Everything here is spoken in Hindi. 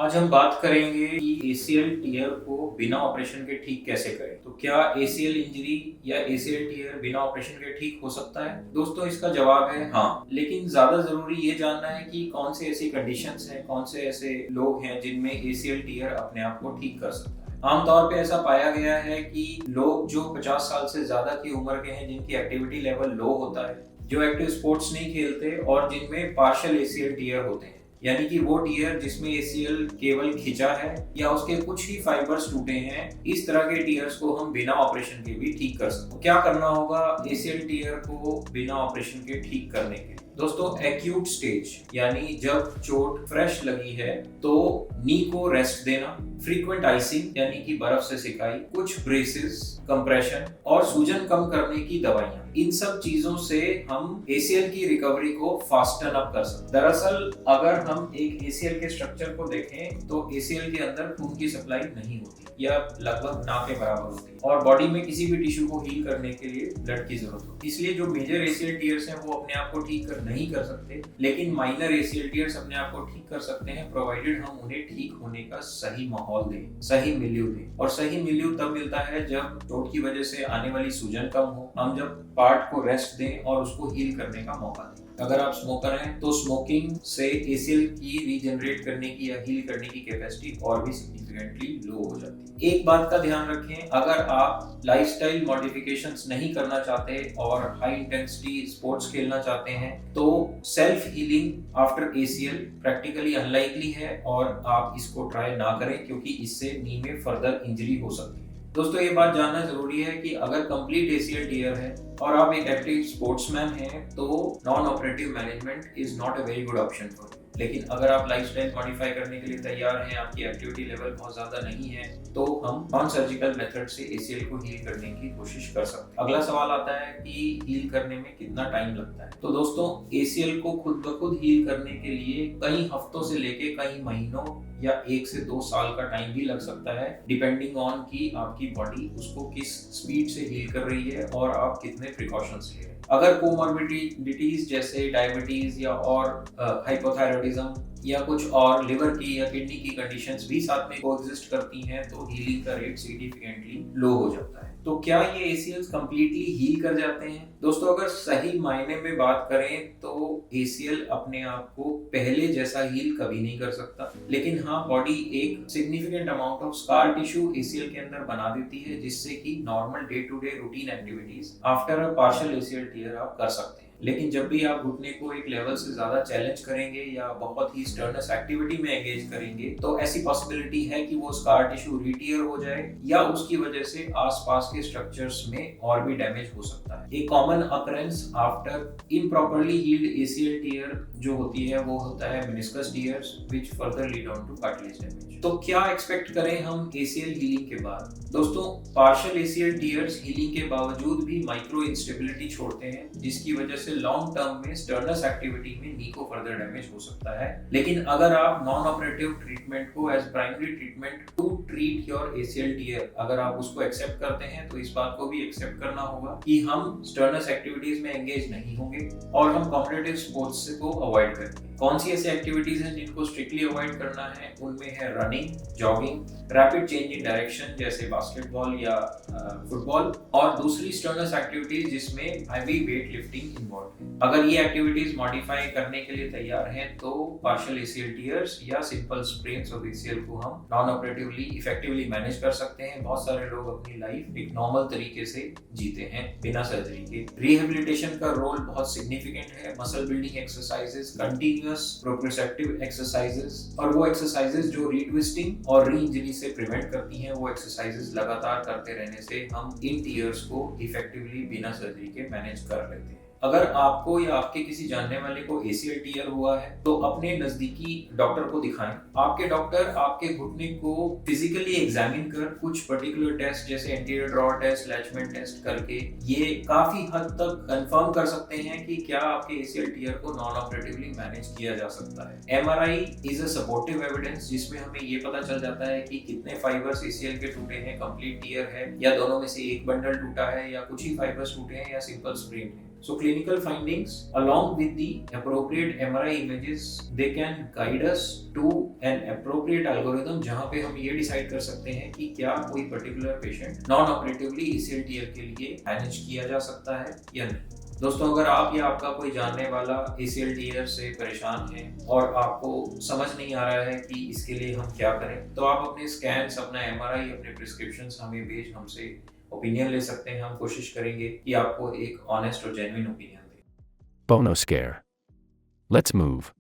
आज हम बात करेंगे कि एसीएल टीयर को बिना ऑपरेशन के ठीक कैसे करें। तो क्या एसीएल इंजरी या एसीएल टीयर बिना ऑपरेशन के ठीक हो सकता है? दोस्तों, इसका जवाब है हाँ, लेकिन ज्यादा जरूरी ये जानना है कि कौन से ऐसी कंडीशंस हैं, कौन से ऐसे लोग हैं जिनमें एसीएल टीयर अपने आप को ठीक कर सकता है। आमतौर पे ऐसा पाया गया है कि लोग जो 50 साल से ज्यादा की उम्र के हैं, जिनकी एक्टिविटी लेवल लो होता है, जो एक्टिव स्पोर्ट्स नहीं खेलते और जिनमें पार्शियल एसीएल टीयर होते हैं, यानी कि वो टीयर जिसमें एसीएल केवल खिंचा है या उसके कुछ ही फाइबर्स टूटे हैं, इस तरह के टीयर्स को हम बिना ऑपरेशन के भी ठीक कर सकते हैं। क्या करना होगा एसीएल टीयर को बिना ऑपरेशन के ठीक करने के? दोस्तों, एक्यूट स्टेज यानी जब चोट फ्रेश लगी है तो नी को रेस्ट देना, फ्रीक्वेंट आइसिंग यानी कि बर्फ से सिकाई, कुछ ब्रेसेस, कंप्रेशन और सूजन कम करने की दवाइयां, इन सब चीजों से हम एसीएल की रिकवरी को फास्टन अप कर सकते हैं। दरअसल अगर हम एक एसीएल के स्ट्रक्चर को देखें तो एसीएल के अंदर खून की सप्लाई नहीं होती या लगभग ना के बराबर होती है और बॉडी में किसी भी टिश्यू को हील करने के लिए ब्लड की जरूरत होती है। इसलिए जो मेजर एसीएल टीयर्स हैं वो अपने आप को ठीक नहीं कर सकते, लेकिन माइनर एसीएल टीयर्स अपने आप को ठीक कर सकते हैं, प्रोवाइडेड हम उन्हें ठीक होने का सही माहौल दें, सही मिल्यू दें। और सही मिल्यू तब मिलता है जब चोट की वजह से आने वाली सूजन कम हो, हम जब पार्ट को रेस्ट दें और उसको हील करने का मौका दें। अगर आप स्मोकर हैं तो स्मोकिंग से एसीएल की रीजनरेट करने की या हील करने की कैपेसिटी और भी सिग्निफिकेंटली लो हो जाती है। एक बात का ध्यान रखें, अगर आप लाइफस्टाइल मॉडिफिकेशंस नहीं करना चाहते और हाई इंटेंसिटी स्पोर्ट्स खेलना चाहते हैं तो self healing after ACL practically unlikely है और आप इसको ट्राई ना करें, क्योंकि इससे नी में फर्दर इंजरी हो सकती है। दोस्तों, ये बात जानना जरूरी है कि अगर कंप्लीट एसीएल टीयर है और आप एक एक्टिव स्पोर्ट्समैन हैं तो non operative management is not a very good option for you. लेकिन अगर आप लाइफस्टाइल मॉडिफाई करने के लिए तैयार हैं, आपकी एक्टिविटी लेवल बहुत ज्यादा नहीं है, तो हम नॉन सर्जिकल मेथड से एसीएल को हील करने की कोशिश कर सकते हैं। अगला सवाल आता है कि हील करने में कितना टाइम लगता है। तो दोस्तों, एसीएल को खुद ब खुद हील करने के लिए कई हफ्तों से लेके कई महीनों या 1 से 2 साल का टाइम भी लग सकता है, डिपेंडिंग ऑन कि आपकी बॉडी उसको किस स्पीड से हील कर रही है और आप कितने प्रिकॉशंस ले रहे हैं। अगर कोमॉर्बिडिटीज जैसे डायबिटीज या और हाइपोथायरॉयडिज्म या कुछ और लिवर की या किडनी की कंडीशंस भी साथ में कोएग्जिस्ट करती हैं तो हीलिंग का रेट सिग्निफिकेंटली लो हो जाता है। तो क्या ये एसीएल्स कंप्लीटली हील कर जाते हैं? दोस्तों, अगर सही मायने में बात करें तो एसीएल अपने आप को पहले जैसा हील कभी नहीं कर सकता, लेकिन हाँ, बॉडी एक significant amount of scar tissue ACL के अंदर बना देती है, जिससे कि normal day to day routine activities after a partial ACL tear आप कर सकते हैं। लेकिन जब भी आप घुटने को एक लेवल से ज्यादा चैलेंज करेंगे या बहुत ही स्टर्नस एक्टिविटी में एंगेज करेंगे तो ऐसी पॉसिबिलिटी है कि वो स्कार टिश्यू रीटियर हो जाए या उसकी वजह से आसपास के स्ट्रक्चर्स में और भी डैमेज हो सकता है। एक common occurrence after improperly healed ACL tear जो होती है वो होता है meniscus tears which further lead on to cartilage damage. तो क्या एक्सपेक्ट करें हम एसीएल हीलिंग के बाद? दोस्तों, पार्शियल एसीएल टीयर्स हीलिंग के बावजूद भी माइक्रो इंस्टेबिलिटी छोड़ते हैं, जिसकी वजह से लॉन्ग टर्म में स्टर्नस एक्टिविटी में नी को फर्दर डैमेज हो सकता है। लेकिन अगर आप नॉन ऑपरेटिव ट्रीटमेंट को as primary treatment to treat your ACL tear अगर आप उसको एक्सेप्ट करते हैं तो इस बात को भी एक्सेप्ट करना होगा कि हम स्टर्नस एक्टिविटीज में एंगेज नहीं होंगे और हम कॉम्पिटिटिव स्पोर्ट्स को अवॉइड करेंगे। कौन सी ऐसी एक्टिविटीज हैं जिनको स्ट्रिक्टली अवॉइड करना है? उनमें है running, jogging, rapid change in direction जैसे बास्केटबॉल या फुटबॉल, और दूसरी स्टर्नस एक्टिविटीज जिसमें हैवी वेट लिफ्टिंग इन्वॉल्व है। अगर ये एक्टिविटीज मॉडिफाई करने के लिए तैयार हैं तो पार्शियल एसीएल टीयर्स या सिंपल स्प्रेन्स ऑफ एसीएल को हम नॉन ऑपरेटिवली इफेक्टिवली मैनेज कर सकते हैं। बहुत सारे लोग अपनी लाइफ एक नॉर्मल तरीके से जीते हैं बिना सर्जरी के। रिहेबिलिटेशन का रोल बहुत सिग्निफिकेंट है। Muscle building exercises, continuous proprioceptive exercises और वो एक्सरसाइजेस जो रीट्विस्टिंग और री इंजरी से प्रिवेंट करती हैं, वो एक्सरसाइजेस लगातार करते रहने से हम इन टीयर्स को इफेक्टिवली बिना सर्जरी के मैनेज कर लेते हैं। अगर आपको या आपके किसी जानने वाले को एसीएल टीयर हुआ है तो अपने नजदीकी डॉक्टर को दिखाएं। आपके डॉक्टर आपके घुटने को फिजिकली एग्जामिन कर कुछ पर्टिकुलर टेस्ट जैसे एंटीरियर ड्रॉ टेस्ट, लैचमेंट टेस्ट करके ये काफी हद तक कंफर्म कर सकते हैं कि क्या आपके एसीएल टीयर को नॉन ऑपरेटिवली मैनेज किया जा सकता है। MRI is a supportive evidence जिसमें हमें ये पता चल जाता है कि कितने फाइबर्स एसीएल के टूटे हैं, कंप्लीट टीयर है या दोनों में से एक बंडल टूटा है या कुछ ही फाइबर्स टूटे हैं या सिंपल स्प्रेन है। So clinical findings along with the appropriate MRI images, they can guide us to an appropriate algorithm जहाँ पे हम ये डिसाइड कर सकते हैं कि क्या कोई particular patient non operatively ACL tear के लिए मैनेज किया जा सकता है या नहीं। दोस्तों, अगर आप या आपका कोई जानने वाला ACL टीयर से परेशान है और आपको समझ नहीं आ रहा है कि इसके लिए हम क्या करें, तो आप अपने स्कैन्स, अपना MRI, अपने प्रिस्क्रिप्शंस हमें भेज हमसे ओपिनियन ले सकते हैं। हम कोशिश करेंगे कि आपको एक ऑनेस्ट और जेन्युइन ओपिनियन दें। Bonoscare. Let's move.